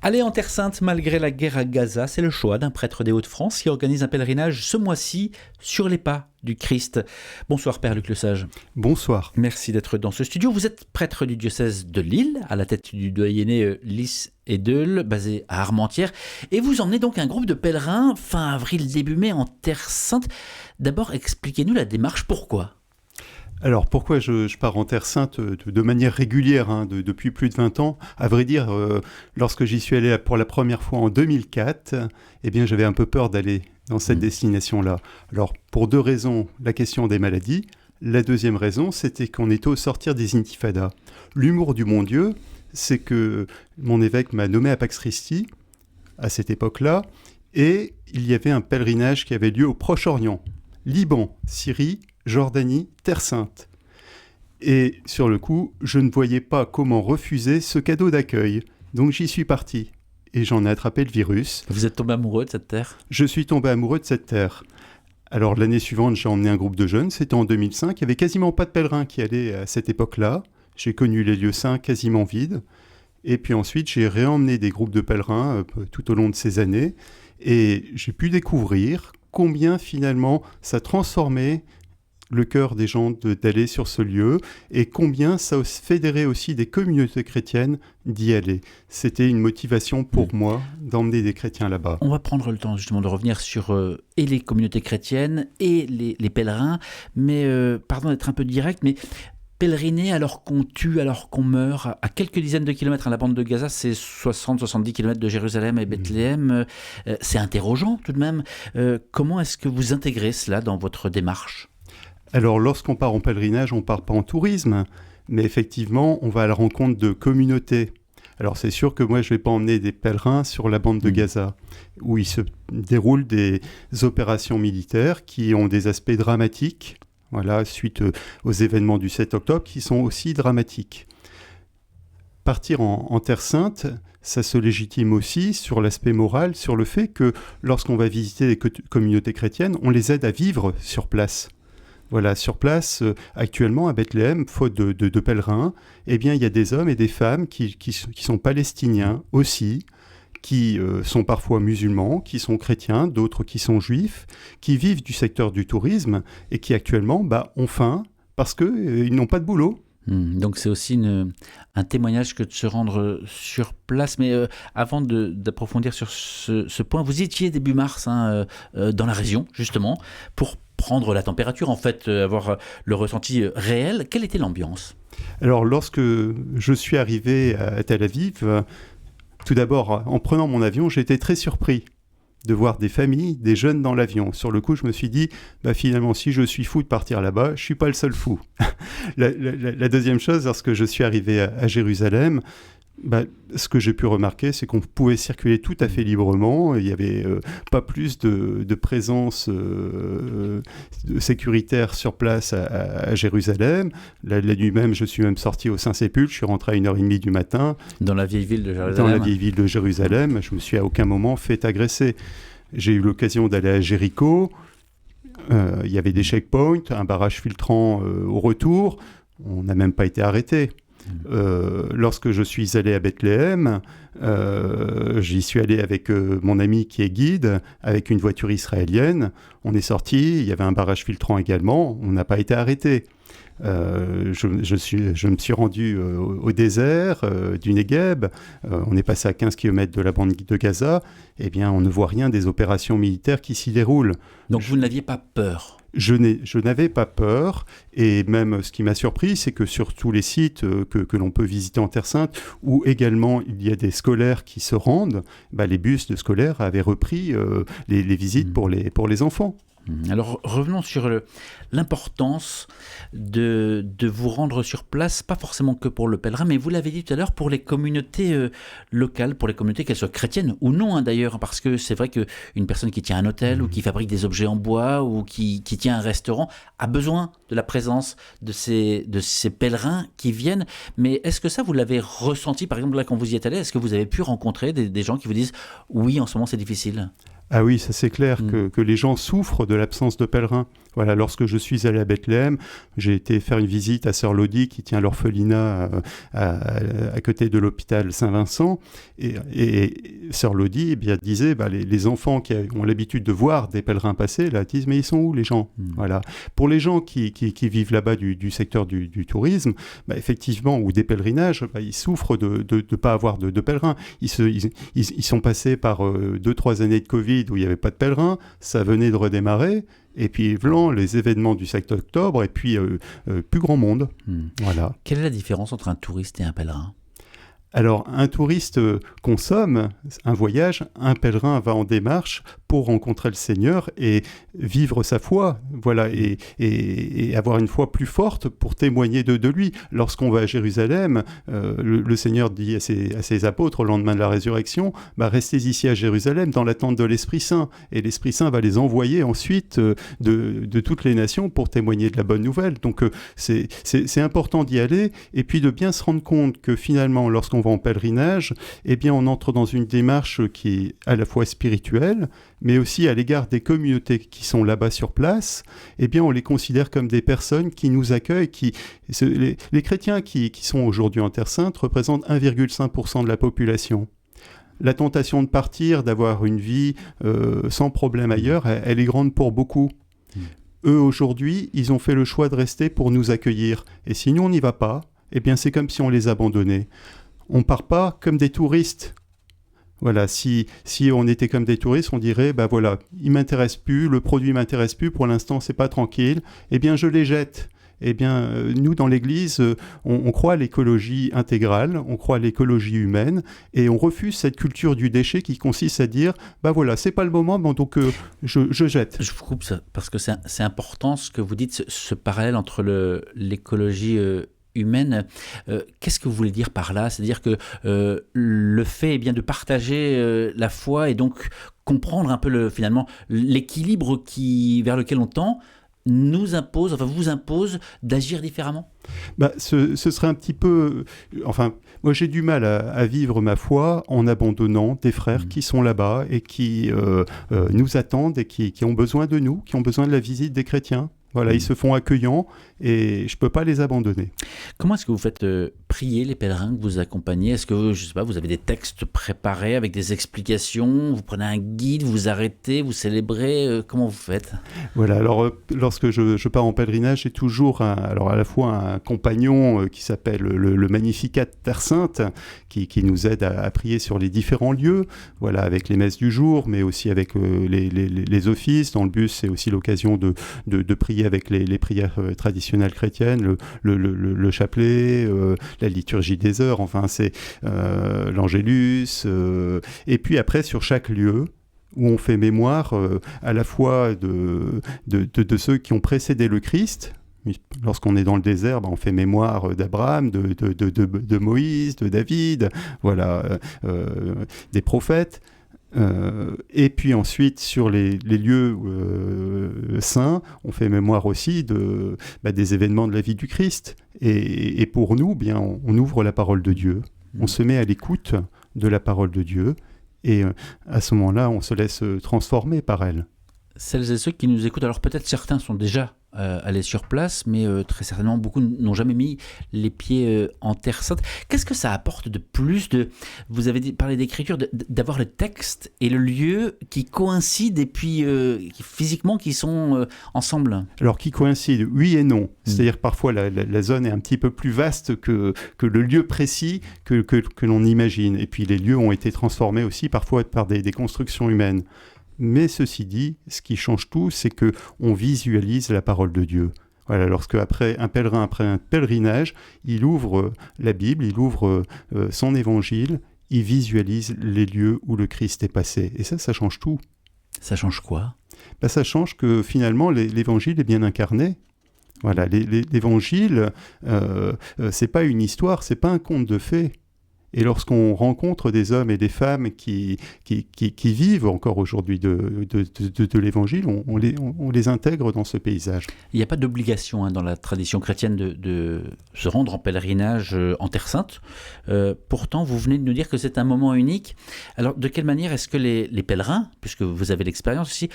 Aller en Terre Sainte malgré la guerre à Gaza, c'est le choix d'un prêtre des Hauts-de-France qui organise un pèlerinage ce mois-ci sur les pas du Christ. Bonsoir Père Luc Lesage. Bonsoir. Merci d'être dans ce studio. Vous êtes prêtre du diocèse de Lille, à la tête du doyenné Lys et Deuil, basé à Armentières. Et vous emmenez donc un groupe de pèlerins fin avril, début mai en Terre Sainte. D'abord, expliquez-nous la démarche, pourquoi ? Alors pourquoi je pars en Terre Sainte de manière régulière depuis plus de 20 ans. À vrai dire, lorsque j'y suis allé pour la première fois en 2004, eh bien j'avais un peu peur d'aller dans cette destination-là. Alors pour deux raisons, la question des maladies. La deuxième raison, c'était qu'on était au sortir des intifadas. L'humour du bon Dieu, c'est que mon évêque m'a nommé à Pax Christi à cette époque-là, et il y avait un pèlerinage qui avait lieu au Proche-Orient, Liban, Syrie, Jordanie, Terre Sainte. Et sur le coup, je ne voyais pas comment refuser ce cadeau d'accueil. Donc j'y suis parti. Et j'en ai attrapé le virus. Vous êtes tombé amoureux de cette terre ? Je suis tombé amoureux de cette terre. Alors l'année suivante, j'ai emmené un groupe de jeunes. C'était en 2005. Il n'y avait quasiment pas de pèlerins qui allaient à cette époque-là. J'ai connu les lieux saints quasiment vides. Et puis ensuite, j'ai réemmené des groupes de pèlerins tout au long de ces années. Et j'ai pu découvrir combien finalement ça transformait le cœur des gens d'aller sur ce lieu, et combien ça fédérait aussi des communautés chrétiennes d'y aller. C'était une motivation pour moi d'emmener des chrétiens là-bas. On va prendre le temps justement de revenir sur et les communautés chrétiennes et les pèlerins, mais pardon d'être un peu direct, mais pèleriner alors qu'on tue, alors qu'on meurt, à quelques dizaines de kilomètres, la bande de Gaza, c'est 60-70 kilomètres de Jérusalem et Bethléem, c'est interrogeant tout de même. Comment est-ce que vous intégrez cela dans votre démarche ? Alors, lorsqu'on part en pèlerinage, on ne part pas en tourisme, mais effectivement, on va à la rencontre de communautés. Alors, c'est sûr que moi, je ne vais pas emmener des pèlerins sur la bande de Gaza, où il se déroulent des opérations militaires qui ont des aspects dramatiques, voilà, suite aux événements du 7 octobre, qui sont aussi dramatiques. Partir en Terre Sainte, ça se légitime aussi sur l'aspect moral, sur le fait que lorsqu'on va visiter les communautés chrétiennes, on les aide à vivre sur place. Voilà, sur place, actuellement à Bethléem, faute de pèlerins, eh bien, il y a des hommes et des femmes qui sont palestiniens aussi, qui sont parfois musulmans, qui sont chrétiens, d'autres qui sont juifs, qui vivent du secteur du tourisme et qui actuellement ont faim parce qu'ils n'ont pas de boulot. Donc c'est aussi un témoignage que de se rendre sur place. Mais avant d'approfondir sur ce point, vous étiez début mars dans la région, justement, pour prendre la température, en fait, avoir le ressenti réel. Quelle était l'ambiance ? Alors, lorsque je suis arrivé à Tel Aviv, tout d'abord, en prenant mon avion, j'étais très surpris de voir des familles, des jeunes dans l'avion. Sur le coup, je me suis dit, finalement, si je suis fou de partir là-bas, je ne suis pas le seul fou. La deuxième chose, lorsque je suis arrivé à Jérusalem, ce que j'ai pu remarquer, c'est qu'on pouvait circuler tout à fait librement. Il n'y avait pas plus de présence sécuritaire sur place à Jérusalem. La nuit même, je suis même sorti au Saint-Sépulcre. Je suis rentré à 1h30 du matin. Dans la vieille ville de Jérusalem. Dans la vieille ville de Jérusalem. Je ne me suis à aucun moment fait agresser. J'ai eu l'occasion d'aller à Jéricho. Il y avait des checkpoints, un barrage filtrant au retour. On n'a même pas été arrêté. Lorsque je suis allé à Bethléem, j'y suis allé avec mon ami qui est guide, avec une voiture israélienne. On est sorti, il y avait un barrage filtrant également, on n'a pas été arrêté. Je me suis rendu au désert du Negueb, on est passé à 15 km de la bande de Gaza, eh bien on ne voit rien des opérations militaires qui s'y déroulent. Donc vous n'aviez pas peur ? Je n'avais pas peur, et même ce qui m'a surpris, c'est que sur tous les sites que l'on peut visiter en Terre Sainte, où également il y a des scolaires qui se rendent, les bus de scolaires avaient repris les visites pour les enfants. Alors revenons sur l'importance de vous rendre sur place, pas forcément que pour le pèlerin, mais vous l'avez dit tout à l'heure, pour les communautés locales, pour les communautés qu'elles soient chrétiennes ou non d'ailleurs, parce que c'est vrai qu'une personne qui tient un hôtel ou qui fabrique des objets en bois ou qui tient un restaurant a besoin de la présence de ces pèlerins qui viennent. Mais est-ce que ça vous l'avez ressenti, par exemple là quand vous y êtes allé, est-ce que vous avez pu rencontrer des gens qui vous disent « oui, en ce moment c'est difficile » ? Ah oui, ça c'est clair que les gens souffrent de l'absence de pèlerins. Voilà, lorsque je suis allé à Bethléem, j'ai été faire une visite à Sœur Lodi qui tient l'orphelinat à côté de l'hôpital Saint-Vincent. Et Sœur Lodi disait, les enfants qui ont l'habitude de voir des pèlerins passer, là, disent, mais ils sont où les gens? Voilà. Pour les gens qui vivent là-bas du secteur du tourisme, effectivement, ou des pèlerinages, ils souffrent de ne pas avoir de pèlerins. Ils sont passés par 2-3 années de Covid où il n'y avait pas de pèlerins, ça venait de redémarrer. Et puis, les événements du 7 octobre, et puis plus grand monde. Voilà. Quelle est la différence entre un touriste et un pèlerin ? Alors, un touriste consomme un voyage, un pèlerin va en démarche pour rencontrer le Seigneur et vivre sa foi, voilà, et avoir une foi plus forte pour témoigner de lui. Lorsqu'on va à Jérusalem, le Seigneur dit à ses apôtres au lendemain de la résurrection, restez ici à Jérusalem dans l'attente de l'Esprit Saint, et l'Esprit Saint va les envoyer ensuite de toutes les nations pour témoigner de la bonne nouvelle. Donc c'est important d'y aller, et puis de bien se rendre compte que finalement, lorsqu'on va en pèlerinage, on entre dans une démarche qui est à la fois spirituelle, mais aussi à l'égard des communautés qui sont là-bas sur place, on les considère comme des personnes qui nous accueillent. Les chrétiens qui sont aujourd'hui en Terre Sainte représentent 1,5% de la population. La tentation de partir, d'avoir une vie sans problème ailleurs, elle est grande pour beaucoup. Eux, aujourd'hui, ils ont fait le choix de rester pour nous accueillir. Et si nous, on n'y va pas, c'est comme si on les abandonnait. On ne part pas comme des touristes. Voilà, si on était comme des touristes, on dirait, il ne m'intéresse plus, le produit ne m'intéresse plus, pour l'instant, c'est pas tranquille, je les jette. Nous, dans l'Église, on croit à l'écologie intégrale, on croit à l'écologie humaine, et on refuse cette culture du déchet qui consiste à dire, c'est pas le moment, donc je jette. Je vous coupe ça, parce que c'est important ce que vous dites, ce parallèle entre l'écologie humaine. Qu'est-ce que vous voulez dire par là ? C'est-à-dire que le fait de partager la foi et donc comprendre un peu finalement l'équilibre vers lequel on tend vous impose d'agir différemment ? Ce serait un petit peu... moi j'ai du mal à vivre ma foi en abandonnant des frères qui sont là-bas et qui nous attendent et qui ont besoin de nous, qui ont besoin de la visite des chrétiens. Voilà, ils se font accueillants et je ne peux pas les abandonner. Comment est-ce que vous faites prier les pèlerins que vous accompagnez ? Est-ce que, vous avez des textes préparés avec des explications ? Vous prenez un guide, vous arrêtez, vous célébrez ? Comment vous faites ? Voilà, alors lorsque je pars en pèlerinage, j'ai toujours à la fois un compagnon qui s'appelle le Magnificat Terre Sainte, qui nous aide à prier sur les différents lieux, voilà, avec les messes du jour, mais aussi avec les offices. Dans le bus, c'est aussi l'occasion de prier avec les prières traditionnelles chrétiennes, le chapelet, la liturgie des heures, c'est l'angélus. Et puis après, sur chaque lieu, où on fait mémoire à la fois de ceux qui ont précédé le Christ. Lorsqu'on est dans le désert, on fait mémoire d'Abraham, de Moïse, de David, voilà, des prophètes. Et puis ensuite, sur les lieux saints, on fait mémoire aussi des événements de la vie du Christ. Et pour nous, on ouvre la parole de Dieu. On se met à l'écoute de la parole de Dieu. Et à ce moment-là, on se laisse transformer par elle. Celles et ceux qui nous écoutent, alors peut-être certains sont déjà allés sur place, mais très certainement beaucoup n'ont jamais mis les pieds en Terre Sainte. Qu'est-ce que ça apporte de plus vous avez parlé d'écriture, d'avoir le texte et le lieu qui coïncident et puis physiquement qui sont ensemble ? Alors qui coïncident, oui et non. C'est-à-dire parfois la zone est un petit peu plus vaste que le lieu précis que l'on imagine. Et puis les lieux ont été transformés aussi parfois par des constructions humaines. Mais ceci dit, ce qui change tout, c'est qu'on visualise la parole de Dieu. Voilà, lorsque après un pèlerinage, il ouvre la Bible, il ouvre son évangile, il visualise les lieux où le Christ est passé. Et ça change tout. Ça change quoi ? Ça change que finalement, l'évangile est bien incarné. Voilà, l'évangile, c'est pas une histoire, c'est pas un conte de fées. Et lorsqu'on rencontre des hommes et des femmes qui vivent encore aujourd'hui de l'Évangile, on les intègre dans ce paysage. Il n'y a pas d'obligation dans la tradition chrétienne de se rendre en pèlerinage en Terre Sainte. Pourtant, vous venez de nous dire que c'est un moment unique. Alors, de quelle manière est-ce que les pèlerins, puisque vous avez l'expérience ici,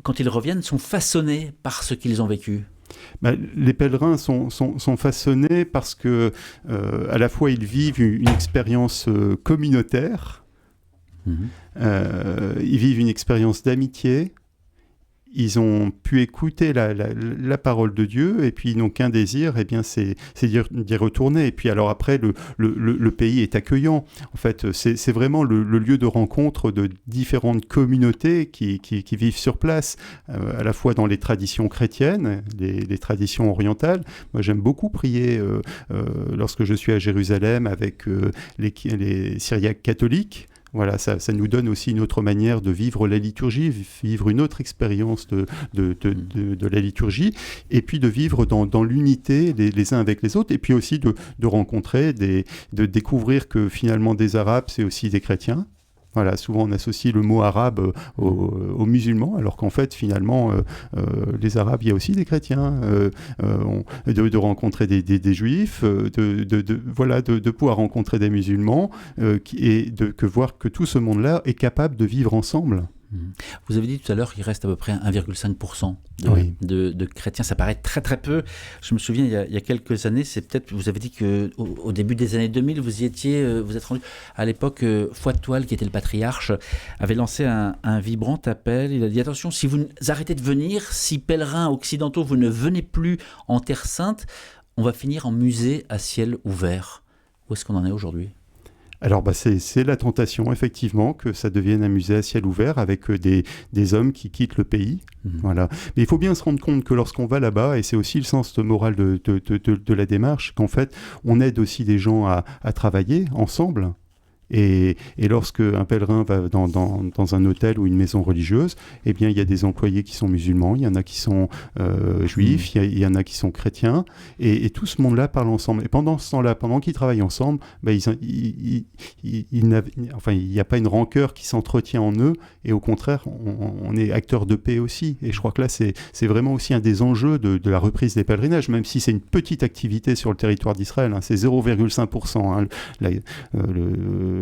quand ils reviennent, sont façonnés par ce qu'ils ont vécu ? Les pèlerins sont façonnés parce que à la fois ils vivent une expérience communautaire, ils vivent une expérience d'amitié, ils ont pu écouter la parole de Dieu et puis ils n'ont qu'un désir, c'est d'y retourner. Et puis alors après, le pays est accueillant. En fait, c'est vraiment le lieu de rencontre de différentes communautés qui vivent sur place, à la fois dans les traditions chrétiennes, les traditions orientales. Moi, j'aime beaucoup prier lorsque je suis à Jérusalem avec les Syriaques catholiques. Voilà, ça nous donne aussi une autre manière de vivre la liturgie, vivre une autre expérience de la liturgie, et puis de vivre dans l'unité les uns avec les autres, et puis aussi de rencontrer, de découvrir que finalement des Arabes, c'est aussi des chrétiens. Voilà, souvent on associe le mot arabe aux musulmans, alors qu'en fait, finalement, les Arabes, il y a aussi des chrétiens, de rencontrer des juifs, de pouvoir rencontrer des musulmans, et de voir que tout ce monde-là est capable de vivre ensemble. Vous avez dit tout à l'heure qu'il reste à peu près 1,5% de chrétiens. Ça paraît très très peu. Je me souviens, il y a quelques années, vous avez dit qu'au début des années 2000, vous êtes rendu à l'époque, Foi de Toile, qui était le patriarche, avait lancé un vibrant appel. Il a dit, attention, si vous arrêtez de venir, si pèlerins occidentaux, vous ne venez plus en Terre Sainte, on va finir en musée à ciel ouvert. Où est-ce qu'on en est aujourd'hui ? Alors c'est la tentation, effectivement, que ça devienne un musée à ciel ouvert avec des hommes qui quittent le pays. Voilà. Mais il faut bien se rendre compte que lorsqu'on va là-bas, et c'est aussi le sens moral de la démarche, qu'en fait, on aide aussi des gens à travailler ensemble. Et lorsque un pèlerin va dans un hôtel ou une maison religieuse, eh bien, il y a des employés qui sont musulmans, il y en a qui sont juifs, il y en a qui sont chrétiens, et tout ce monde-là parle ensemble. Et pendant ce temps-là, pendant qu'ils travaillent ensemble, il n'y a pas une rancœur qui s'entretient en eux, et au contraire, on est acteur de paix aussi. Et je crois que là, c'est vraiment aussi un des enjeux de la reprise des pèlerinages, même si c'est une petite activité sur le territoire d'Israël, c'est 0,5%.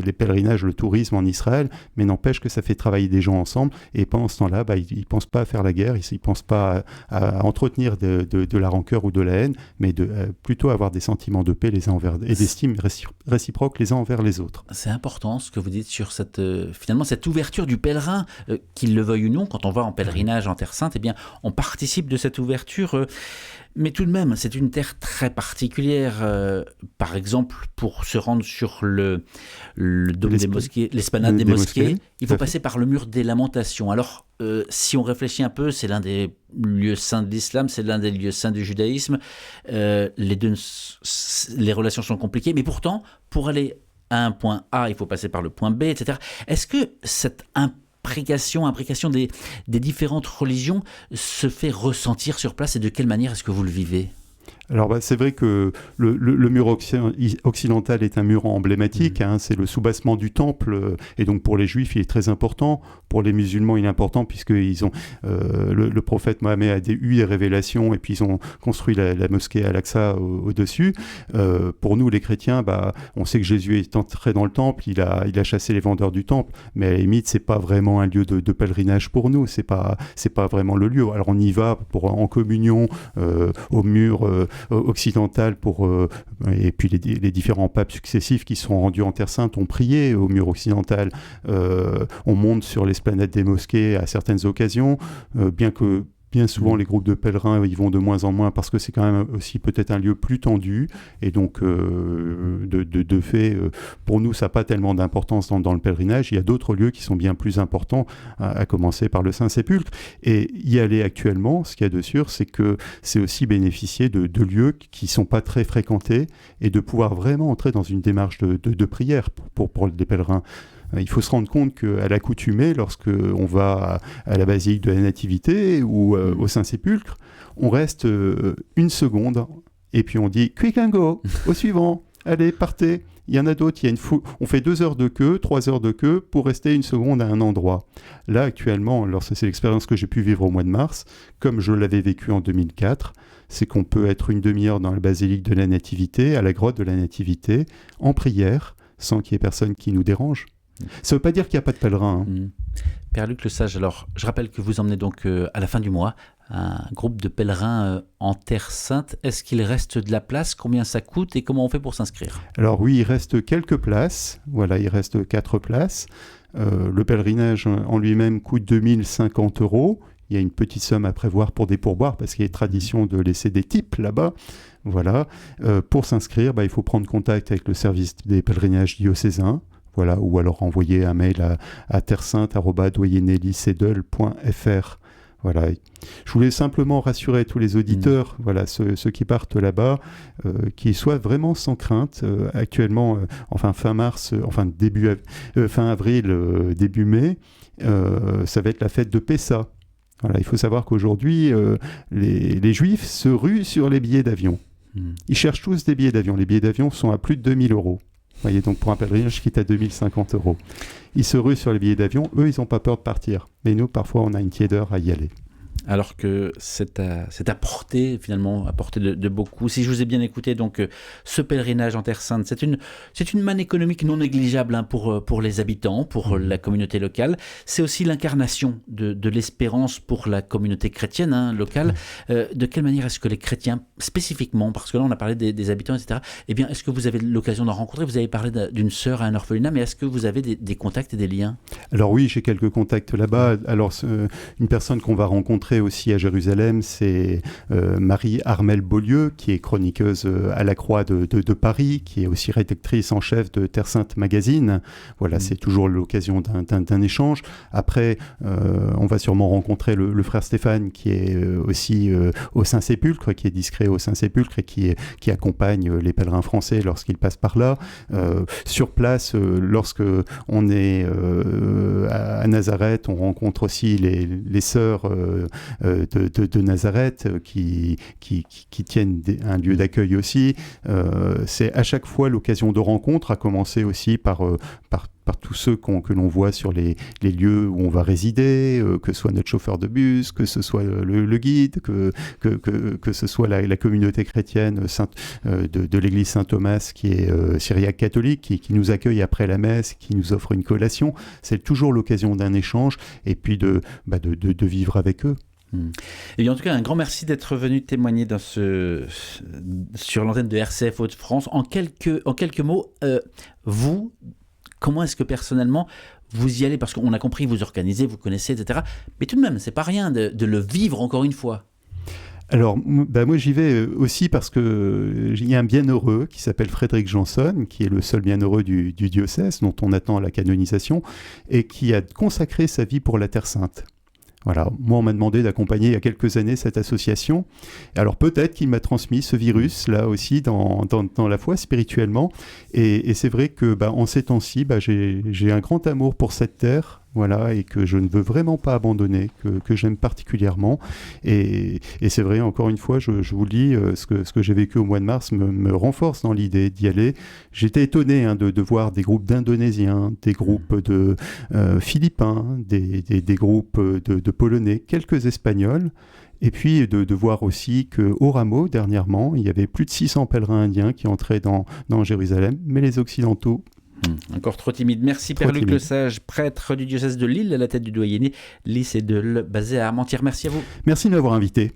Les pèlerinages, le tourisme en Israël, mais n'empêche que ça fait travailler des gens ensemble, et pendant ce temps-là, ils ne pensent pas à faire la guerre, ils ne pensent pas à entretenir de la rancœur ou de la haine, mais plutôt avoir des sentiments de paix les uns envers, et d'estime réciproque les uns envers les autres. C'est important ce que vous dites sur finalement cette ouverture du pèlerin, qu'il le veuille ou non. Quand on va en pèlerinage en Terre Sainte, eh bien, on participe de cette ouverture. Mais tout de même, c'est une terre très particulière. Par exemple, pour se rendre sur le dôme des mosquées, l'esplanade des mosquées, il faut passer par le mur des Lamentations. Alors, si on réfléchit un peu, c'est l'un des lieux saints de l'islam, c'est l'un des lieux saints du judaïsme. Les relations sont compliquées, mais pourtant, pour aller à un point A, il faut passer par le point B, etc. Est-ce que cette imprécation des différentes religions se fait ressentir sur place, et de quelle manière est-ce que vous le vivez ? Alors c'est vrai que le mur occidental est un mur emblématique, c'est le soubassement du temple, et donc pour les juifs il est très important, pour les musulmans il est important puisqu'ils ont le prophète Mohammed a eu des révélations, et puis ils ont construit la mosquée Al-Aqsa au-dessus. Pour nous les chrétiens, on sait que Jésus est entré dans le temple, il a chassé les vendeurs du temple, mais à la limite c'est pas vraiment un lieu de pèlerinage pour nous, c'est pas vraiment le lieu. Alors on y va en communion au mur occidental et puis les différents papes successifs qui sont rendus en Terre Sainte ont prié au mur occidental. On monte sur l'esplanade des mosquées à certaines occasions, bien souvent, les groupes de pèlerins y vont de moins en moins parce que c'est quand même aussi peut-être un lieu plus tendu. Et donc, de fait, pour nous, ça n'a pas tellement d'importance dans le pèlerinage. Il y a d'autres lieux qui sont bien plus importants, à commencer par le Saint-Sépulcre. Et y aller actuellement, ce qu'il y a de sûr, c'est que c'est aussi bénéficier de lieux qui ne sont pas très fréquentés, et de pouvoir vraiment entrer dans une démarche de prière pour les pèlerins. Il faut se rendre compte qu'à l'accoutumée, lorsqu'on va à la basilique de la Nativité ou au Saint-Sépulcre, on reste une seconde et puis on dit « quick and go », au suivant, allez, partez. Il y en a d'autres, on fait 2 heures de queue, 3 heures de queue pour rester une seconde à un endroit. Là, actuellement, alors ça, c'est l'expérience que j'ai pu vivre au mois de mars, comme je l'avais vécu en 2004, c'est qu'on peut être une demi-heure dans la basilique de la Nativité, à la grotte de la Nativité, en prière, sans qu'il y ait personne qui nous dérange. Ça ne veut pas dire qu'il n'y a pas de pèlerins. Père Luc Lesage, alors je rappelle que vous emmenez donc à la fin du mois un groupe de pèlerins en Terre Sainte. Est-ce qu'il reste de la place? Combien ça coûte et comment on fait pour s'inscrire? Alors oui, il reste quelques places. Voilà, il reste 4 places. Le pèlerinage en lui-même coûte 2050 €. Il y a une petite somme à prévoir pour des pourboires parce qu'il y a tradition de laisser des tips là-bas. Voilà. Pour s'inscrire, il faut prendre contact avec le service des pèlerinages diocésains. Voilà, ou alors envoyer un mail à terresainte@doyennelicedel.fr. Voilà. Je voulais simplement rassurer tous les auditeurs, voilà, ceux qui partent là-bas, qu'ils soient vraiment sans crainte. Actuellement, fin avril, début mai, ça va être la fête de Pessa. Voilà, il faut savoir qu'aujourd'hui, les Juifs se ruent sur les billets d'avion. Ils cherchent tous des billets d'avion. Les billets d'avion sont à plus de 2000 €. Vous voyez, donc pour un pèlerinage qui est à 2050 €. Ils se ruent sur les billets d'avion. Eux, ils n'ont pas peur de partir. Mais nous, parfois, on a une tiédeur à y aller. Alors que c'est à portée, finalement, à portée de beaucoup. Si je vous ai bien écouté, donc ce pèlerinage en Terre Sainte, c'est une manne économique non négligeable pour les habitants, pour la communauté locale. C'est aussi l'incarnation de l'espérance pour la communauté chrétienne locale. De quelle manière est-ce que les chrétiens, spécifiquement, parce que là on a parlé des habitants, etc., eh bien, est-ce que vous avez l'occasion d'en rencontrer? Vous avez parlé d'une sœur à un orphelinat, mais est-ce que vous avez des contacts et des liens? Alors oui, j'ai quelques contacts là-bas. Alors, une personne qu'on va rencontrer aussi à Jérusalem, c'est Marie-Armelle Beaulieu, qui est chroniqueuse à la Croix de Paris, qui est aussi rédactrice en chef de Terre Sainte Magazine. Voilà, c'est toujours l'occasion d'un échange. Après, on va sûrement rencontrer le frère Stéphane, qui est aussi au Saint-Sépulcre, qui est discret au Saint-Sépulcre et qui accompagne les pèlerins français lorsqu'ils passent par là. Sur place, lorsque on est à Nazareth, on rencontre aussi les sœurs de Nazareth qui tiennent un lieu d'accueil aussi. C'est à chaque fois l'occasion de rencontre, à commencer aussi par tous ceux que l'on voit sur les lieux où on va résider, que ce soit notre chauffeur de bus, que ce soit le guide, que ce soit la communauté chrétienne de l'église Saint-Thomas qui est syriaque catholique, qui nous accueille après la messe, qui nous offre une collation. C'est toujours l'occasion d'un échange et puis de vivre avec eux. Et bien, en tout cas, un grand merci d'être venu témoigner sur l'antenne de RCF Hauts-de-France. En quelques mots, vous, comment est-ce que personnellement vous y allez? Parce qu'on a compris, vous organisez, vous connaissez, etc. Mais tout de même, c'est pas rien de le vivre encore une fois. Alors, moi j'y vais aussi parce qu'il y a un bienheureux qui s'appelle Frédéric Janson, qui est le seul bienheureux du diocèse, dont on attend la canonisation, et qui a consacré sa vie pour la Terre Sainte. Voilà, moi on m'a demandé d'accompagner il y a quelques années cette association. Alors peut-être qu'il m'a transmis ce virus là aussi dans la foi spirituellement. Et c'est vrai que en ces temps-ci, j'ai un grand amour pour cette terre. Voilà, et que je ne veux vraiment pas abandonner, que j'aime particulièrement. Et c'est vrai, encore une fois, je vous le dis, ce que j'ai vécu au mois de mars me renforce dans l'idée d'y aller. J'étais étonné de voir des groupes d'Indonésiens, des groupes de Philippins, des groupes de Polonais, quelques Espagnols. Et puis de voir aussi qu'au Rameau, dernièrement, il y avait plus de 600 pèlerins indiens qui entraient dans Jérusalem, mais les Occidentaux... Encore trop timide. Merci Père Luc Lesage, prêtre du diocèse de Lille, à la tête du doyenné lycée de basé à Armentières. Merci à vous. Merci de m'avoir invité.